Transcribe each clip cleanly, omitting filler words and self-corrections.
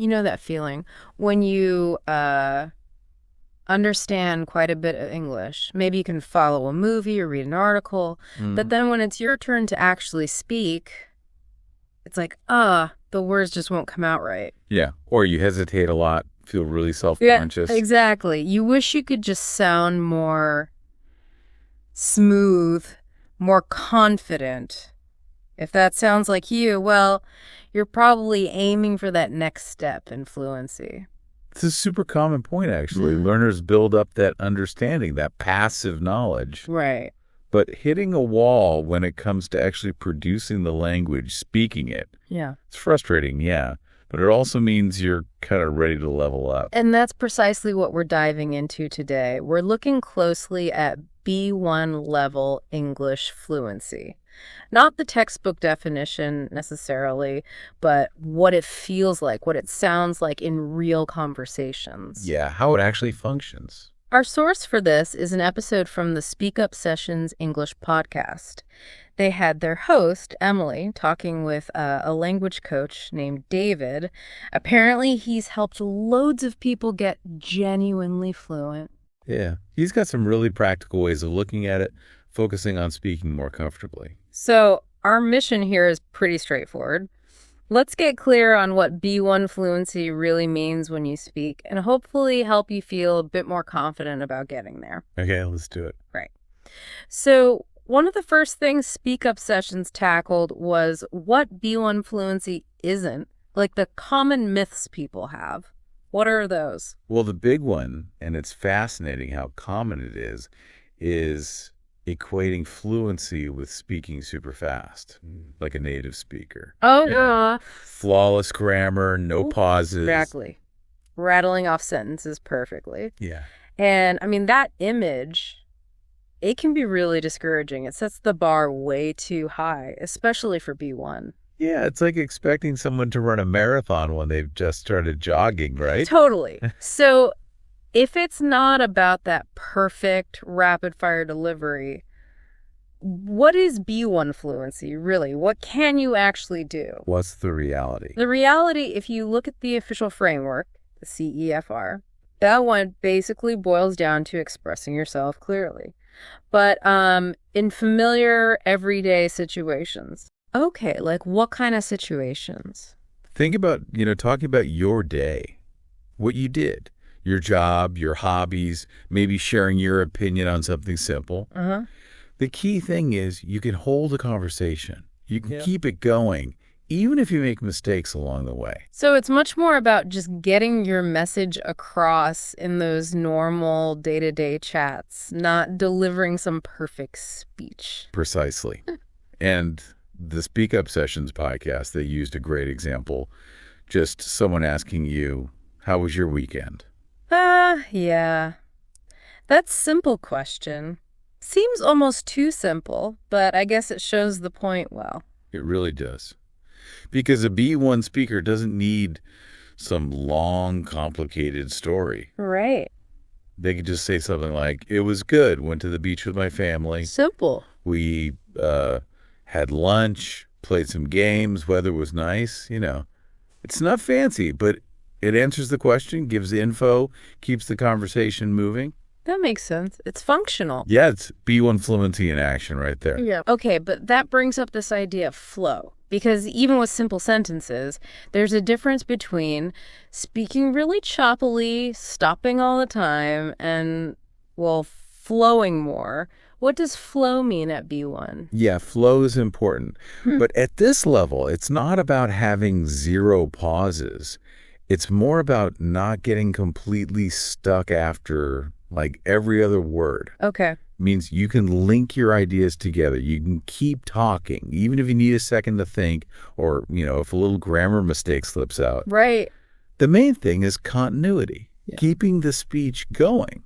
You know that feeling when you understand quite a bit of English. Maybe you can follow a movie or read an article, but then when it's your turn to actually speak, it's like, the words just won't come out right. Yeah, or you hesitate a lot, feel really self-conscious. Yeah, exactly. You wish you could just sound more smooth, more confident. If that sounds like you, well, you're probably aiming for that next step in fluency. It's a super common point, actually. Learners build up that understanding, that passive knowledge. Right. But hitting a wall when it comes to actually producing the language, speaking it, Yeah. it's frustrating, yeah. But it also means you're kind of ready to level up. And that's precisely what we're diving into today. We're looking closely at B1 level English fluency. Not the textbook definition necessarily, but what it feels like, what it sounds like in real conversations. Yeah, how it actually functions. Our source for this is an episode from the SpeakUp Sessions English Podcast. They had their host, Emily, talking with a language coach named David. Apparently, he's helped loads of people get genuinely fluent. Yeah, he's got some really practical ways of looking at it, focusing on speaking more comfortably. So our mission here is pretty straightforward. Let's get clear on what B1 fluency really means when you speak and hopefully help you feel a bit more confident about getting there. Okay, let's do it. Right. So one of the first things SpeakUp Sessions tackled was what B1 fluency isn't, like the common myths people have. What are those? Well, the big one, and it's fascinating how common it is equating fluency with speaking super fast, like a native speaker. Oh, yeah. Flawless grammar, no pauses. Exactly. Rattling off sentences perfectly. Yeah. And I mean, that image, it can be really discouraging. It sets the bar way too high, especially for B1. Yeah, it's like expecting someone to run a marathon when they've just started jogging, right? Totally. So if it's not about that perfect rapid-fire delivery, what is B1 fluency, really? What can you actually do? What's the reality? The reality, if you look at the official framework, the CEFR, that one basically boils down to expressing yourself clearly. But in familiar, everyday situations. Okay, like what kind of situations? Think about, talking about your day, what you did. Your job, your hobbies, maybe sharing your opinion on something simple. Uh-huh. The key thing is you can hold a conversation. You can keep it going, even if you make mistakes along the way. So it's much more about just getting your message across in those normal day-to-day chats, not delivering some perfect speech. Precisely. And the SpeakUp Sessions podcast, they used a great example. Just someone asking you, how was your weekend? Yeah. That simple question seems almost too simple, but I guess it shows the point well. It really does. Because a B1 speaker doesn't need some long, complicated story. Right. They could just say something like, it was good, went to the beach with my family. Simple. We had lunch, played some games, weather was nice, It's not fancy, but it answers the question, gives info, keeps the conversation moving. That makes sense. It's functional. Yeah, it's B1 fluency in action right there. Yeah. Okay, but that brings up this idea of flow. Because even with simple sentences, there's a difference between speaking really choppily, stopping all the time, and, well, flowing more. What does flow mean at B1? Yeah, flow is important. But at this level, it's not about having zero pauses. It's more about not getting completely stuck after, like, every other word. Okay. Means you can link your ideas together. You can keep talking, even if you need a second to think or, if a little grammar mistake slips out. Right. The main thing is continuity, keeping the speech going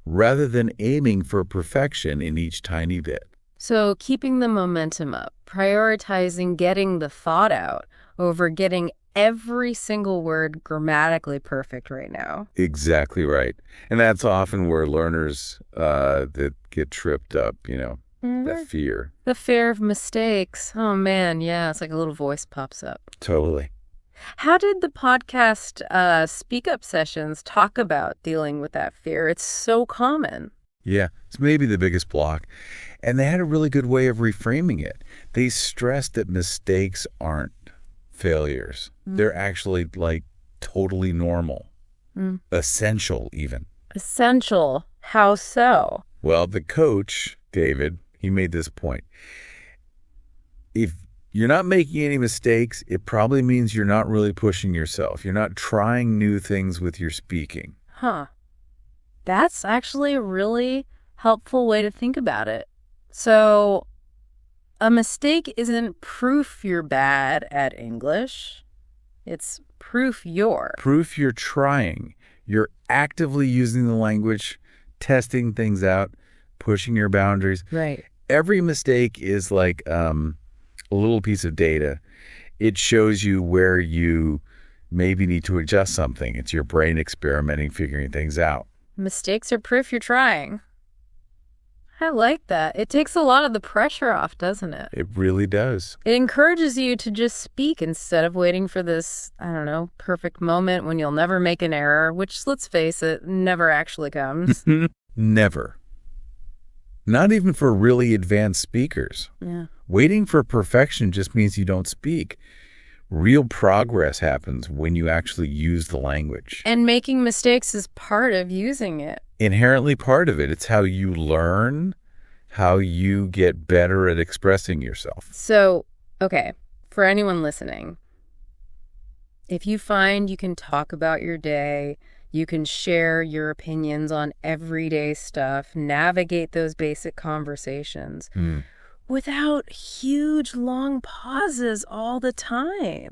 rather than aiming for perfection in each tiny bit. So keeping the momentum up, prioritizing getting the thought out over getting every single word grammatically perfect right now. Exactly right. And that's often where learners that get tripped up, that fear. The fear of mistakes. Oh, man, yeah, it's like a little voice pops up. Totally. How did the podcast SpeakUp Sessions talk about dealing with that fear? It's so common. Yeah, it's maybe the biggest block. And they had a really good way of reframing it. They stressed that mistakes aren't failures. They're actually like totally normal, essential even. Essential. How so? Well, the coach, David, he made this point. If you're not making any mistakes, it probably means you're not really pushing yourself. You're not trying new things with your speaking. Huh. That's actually a really helpful way to think about it. So, a mistake isn't proof you're bad at English. It's proof you're. Proof you're trying. You're actively using the language, testing things out, pushing your boundaries. Right. Every mistake is like a little piece of data. It shows you where you maybe need to adjust something. It's your brain experimenting, figuring things out. Mistakes are proof you're trying. I like that. It takes a lot of the pressure off, doesn't it? It really does. It encourages you to just speak instead of waiting for this, I don't know, perfect moment when you'll never make an error, which, let's face it, never actually comes. Never. Not even for really advanced speakers. Yeah. Waiting for perfection just means you don't speak. Real progress happens when you actually use the language. And making mistakes is part of using it. Inherently part of it. It's how you learn, how you get better at expressing yourself. So, okay, for anyone listening, if you find you can talk about your day, you can share your opinions on everyday stuff, navigate those basic conversations without huge, long pauses all the time.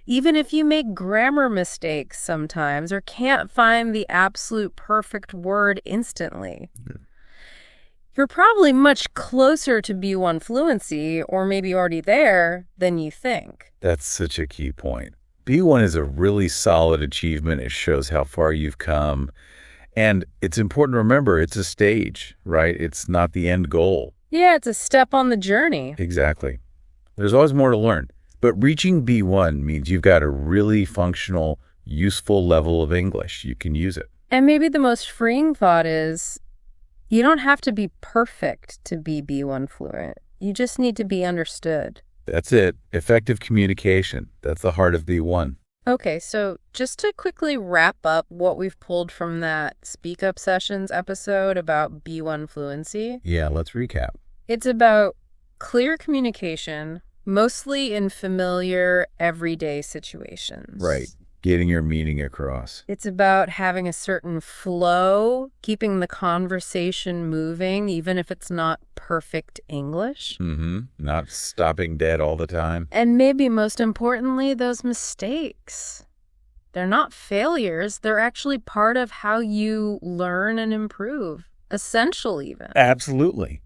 Even if you make grammar mistakes sometimes or can't find the absolute perfect word instantly, you're probably much closer to B1 fluency, or maybe already there, than you think. That's such a key point. B1 is a really solid achievement. It shows how far you've come. And it's important to remember it's a stage, right? It's not the end goal. Yeah, it's a step on the journey. Exactly. There's always more to learn. But reaching B1 means you've got a really functional, useful level of English. You can use it. And maybe the most freeing thought is you don't have to be perfect to be B1 fluent. You just need to be understood. That's it. Effective communication. That's the heart of B1. Okay, so just to quickly wrap up what we've pulled from that SpeakUp Sessions episode about B1 fluency. Yeah, let's recap. It's about clear communication, mostly in familiar, everyday situations. Right. Getting your meaning across. It's about having a certain flow, keeping the conversation moving, even if it's not perfect English. Not stopping dead all the time. And maybe most importantly, those mistakes. They're not failures. They're actually part of how you learn and improve. Essential even. Absolutely.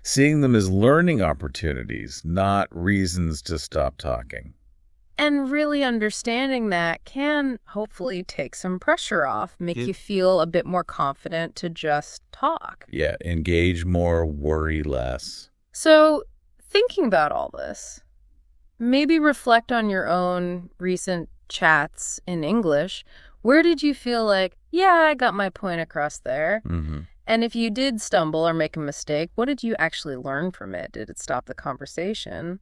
Seeing them as learning opportunities, not reasons to stop talking. And really understanding that can hopefully take some pressure off, make you feel a bit more confident to just talk. Yeah, engage more, worry less. So, thinking about all this, maybe reflect on your own recent chats in English. Where did you feel like, yeah, I got my point across there? And if you did stumble or make a mistake, what did you actually learn from it? Did it stop the conversation?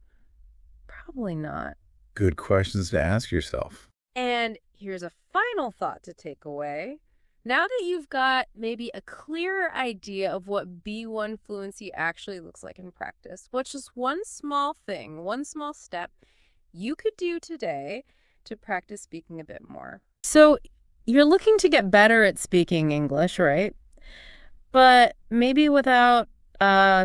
Probably not. Good questions to ask yourself. And here's a final thought to take away. Now that you've got maybe a clearer idea of what B1 fluency actually looks like in practice, what's just one small thing, one small step you could do today to practice speaking a bit more? So you're looking to get better at speaking English, right? But maybe without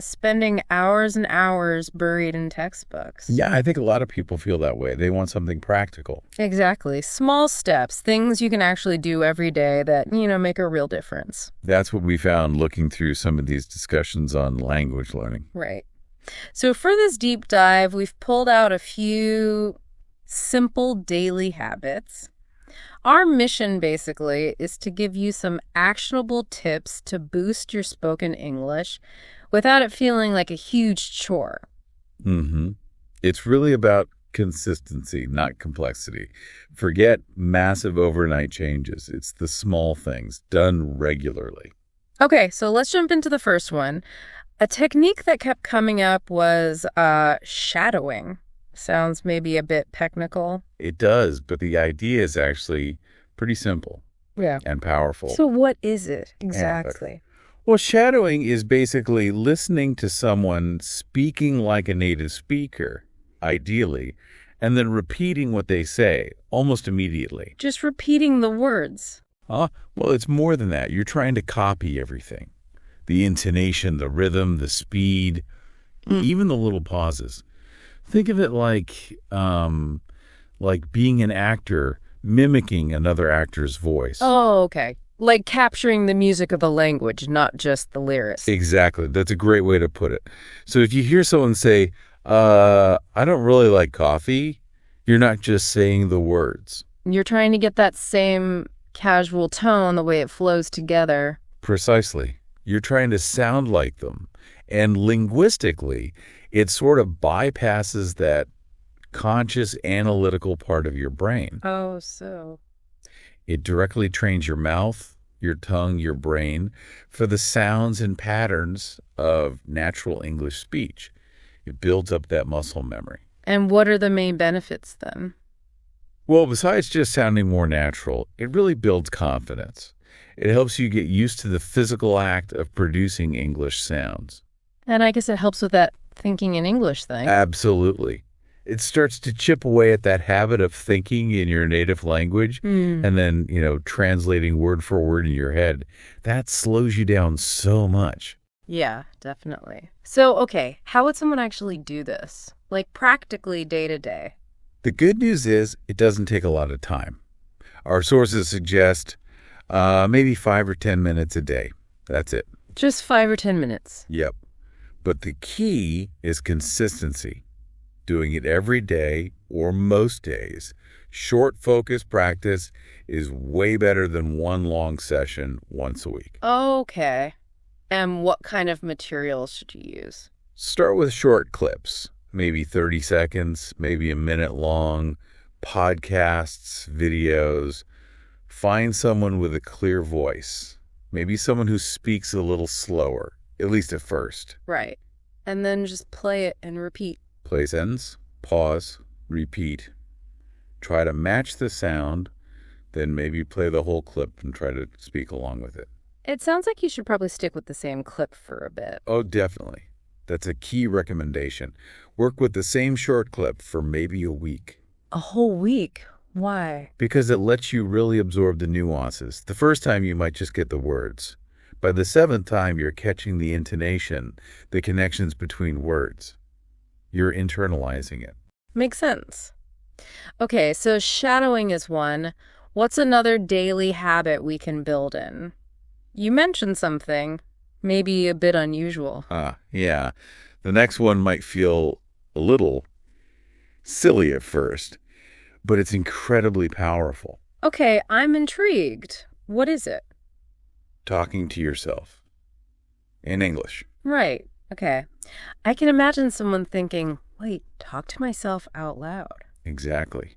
spending hours and hours buried in textbooks. Yeah, I think a lot of people feel that way. They want something practical. Exactly. Small steps, things you can actually do every day that, make a real difference. That's what we found looking through some of these discussions on language learning. Right. So for this deep dive, we've pulled out a few simple daily habits. Our mission, basically, is to give you some actionable tips to boost your spoken English without it feeling like a huge chore. It's really about consistency, not complexity. Forget massive overnight changes. It's the small things done regularly. Okay, so let's jump into the first one. A technique that kept coming up was shadowing. Sounds maybe a bit technical. It does, but the idea is actually pretty simple and powerful. So what is it exactly? Well, shadowing is basically listening to someone speaking like a native speaker, ideally, and then repeating what they say almost immediately. Just repeating the words. Well, it's more than that. You're trying to copy everything. The intonation, the rhythm, the speed, even the little pauses. Think of it like being an actor mimicking another actor's voice. Oh, okay. Like capturing the music of the language, not just the lyrics. Exactly. That's a great way to put it. So if you hear someone say, I don't really like coffee, you're not just saying the words. You're trying to get that same casual tone, the way it flows together. Precisely. You're trying to sound like them. And linguistically, it sort of bypasses that conscious analytical part of your brain. Oh, so. It directly trains your mouth, your tongue, your brain for the sounds and patterns of natural English speech. It builds up that muscle memory. And what are the main benefits then? Well, besides just sounding more natural, it really builds confidence. It helps you get used to the physical act of producing English sounds. And I guess it helps with that thinking in English thing. Absolutely. It starts to chip away at that habit of thinking in your native language and then, translating word for word in your head. That slows you down so much. Yeah, definitely. So, okay, how would someone actually do this? Like practically day to day? The good news is it doesn't take a lot of time. Our sources suggest maybe 5 or 10 minutes a day. That's it. Just 5 or 10 minutes. Yep. But the key is consistency. Doing it every day or most days. Short, focused practice is way better than one long session once a week. Okay. And what kind of materials should you use? Start with short clips, maybe 30 seconds, maybe a minute long, podcasts, videos. Find someone with a clear voice, maybe someone who speaks a little slower, at least at first. Right. And then just play it and repeat. Play sentence, pause, repeat. Try to match the sound, then maybe play the whole clip and try to speak along with it. It sounds like you should probably stick with the same clip for a bit. Oh, definitely. That's a key recommendation. Work with the same short clip for maybe a week. A whole week? Why? Because it lets you really absorb the nuances. The first time you might just get the words. By the 7th time, you're catching the intonation, the connections between words. You're internalizing it. Makes sense. Okay, so shadowing is one. What's another daily habit we can build in? You mentioned something, maybe a bit unusual. Yeah. The next one might feel a little silly at first, but it's incredibly powerful. Okay, I'm intrigued. What is it? Talking to yourself. In English. Right. Okay. I can imagine someone thinking, wait, talk to myself out loud. Exactly.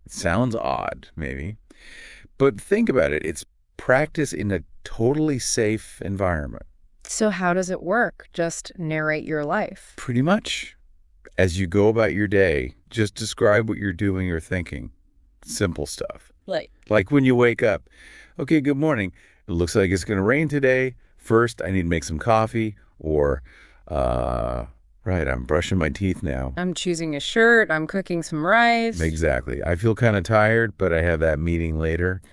It sounds odd, maybe. But think about it. It's practice in a totally safe environment. So how does it work? Just narrate your life? Pretty much. As you go about your day, just describe what you're doing or thinking. Simple stuff. Like when you wake up. Okay, good morning. It looks like it's going to rain today. First, I need to make some coffee. Or, right, I'm brushing my teeth now. I'm choosing a shirt. I'm cooking some rice. Exactly. I feel kind of tired, but I have that meeting later.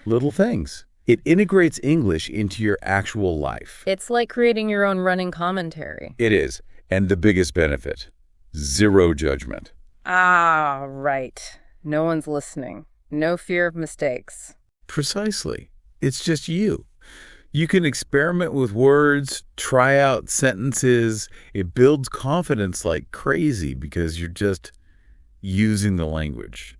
Little things. It integrates English into your actual life. It's like creating your own running commentary. It is. And the biggest benefit, zero judgment. Ah, right. No one's listening. No fear of mistakes. Precisely. It's just you. You can experiment with words, try out sentences. It builds confidence like crazy because you're just using the language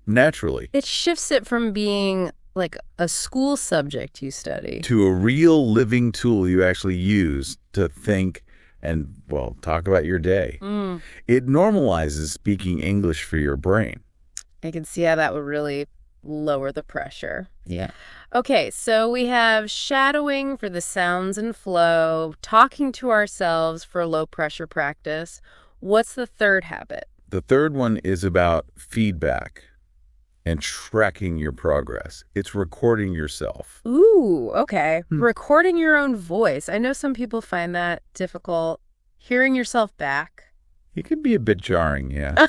naturally. It shifts it from being like a school subject you study to a real living tool you actually use to think And, well, talk about your day. It normalizes speaking English for your brain. I can see how that would really lower the pressure. Yeah. Okay, so we have shadowing for the sounds and flow, talking to ourselves for low pressure practice. What's the third habit? The third one is about feedback and tracking your progress. It's recording yourself. Ooh, okay. Recording your own voice. I know some people find that difficult. Hearing yourself back. It can be a bit jarring, yeah.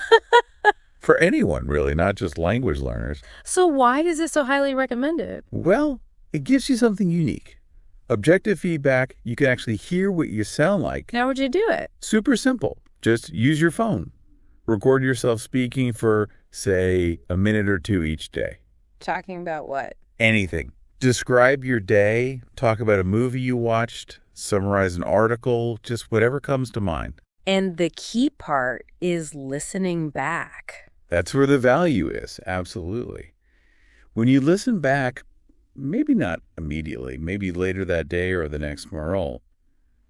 For anyone, really, not just language learners. So why is it so highly recommended? Well, it gives you something unique. Objective feedback, you can actually hear what you sound like. How would you do it? Super simple. Just use your phone. Record yourself speaking for, say, a minute or two each day. Talking about what? Anything. Describe your day, talk about a movie you watched, summarize an article, just whatever comes to mind. And the key part is listening back. That's where the value is, absolutely. When you listen back, maybe not immediately, maybe later that day or the next morrow,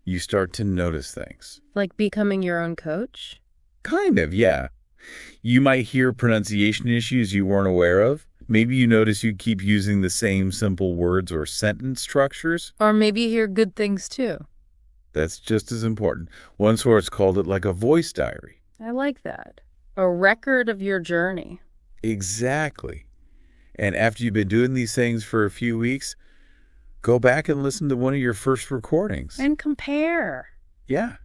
you start to notice things. Like becoming your own coach? Kind of, yeah. You might hear pronunciation issues you weren't aware of. Maybe you notice you keep using the same simple words or sentence structures. Or maybe you hear good things too. That's just as important. One source called it like a voice diary. I like that. A record of your journey. Exactly. And after you've been doing these things for a few weeks, go back and listen to one of your first recordings. And compare. Yeah.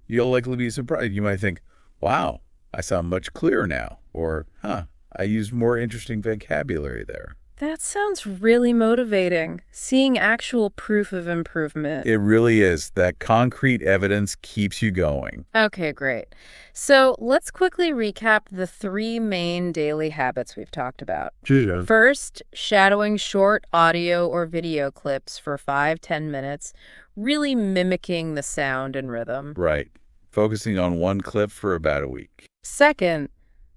You'll likely be surprised. You might think, wow, I sound much clearer now. Or, I used more interesting vocabulary there. That sounds really motivating. Seeing actual proof of improvement. It really is. That concrete evidence keeps you going. Okay, great. So let's quickly recap the 3 main daily habits we've talked about. Sure. First, shadowing short audio or video clips for 5-10 minutes, really mimicking the sound and rhythm. Right. Focusing on one clip for about a week. Second,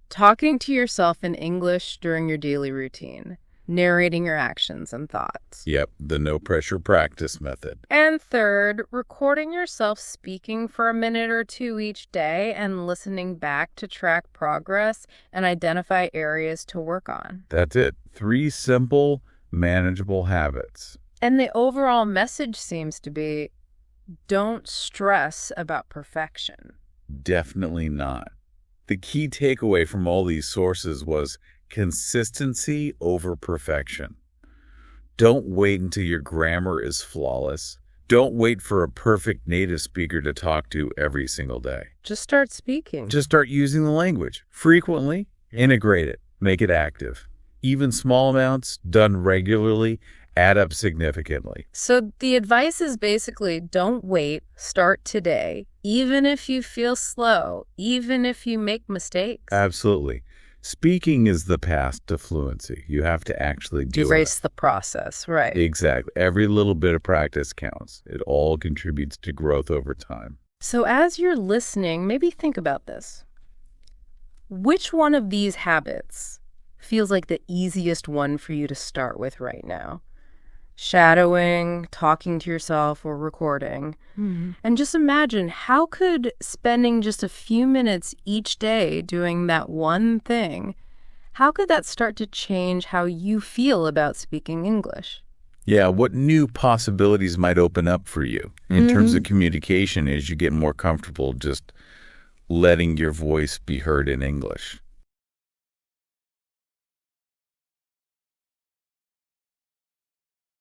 talking to yourself in English during your daily routine. Narrating your actions and thoughts. Yep, the no-pressure practice method. And third, recording yourself speaking for a minute or two each day and listening back to track progress and identify areas to work on. That's it. 3 simple, manageable habits. And the overall message seems to be, don't stress about perfection. Definitely not. The key takeaway from all these sources was consistency over perfection. Don't wait until your grammar is flawless. Don't wait for a perfect native speaker to talk to every single day. Just start speaking. Just start using the language frequently. Integrate it. Make it active. Even small amounts done regularly add up significantly. So the advice is basically don't wait, start today, even if you feel slow, even if you make mistakes. Absolutely. Speaking is the path to fluency. You have to actually do it. Erase the process, right? Exactly. Every little bit of practice counts. It all contributes to growth over time. So as you're listening, maybe think about this. Which one of these habits feels like the easiest one for you to start with right now? Shadowing, talking to yourself, or recording. And just imagine, how could spending just a few minutes each day doing that one thing, how could that start to change how you feel about speaking English? Yeah, what new possibilities might open up for you in terms of communication as you get more comfortable just letting your voice be heard in English?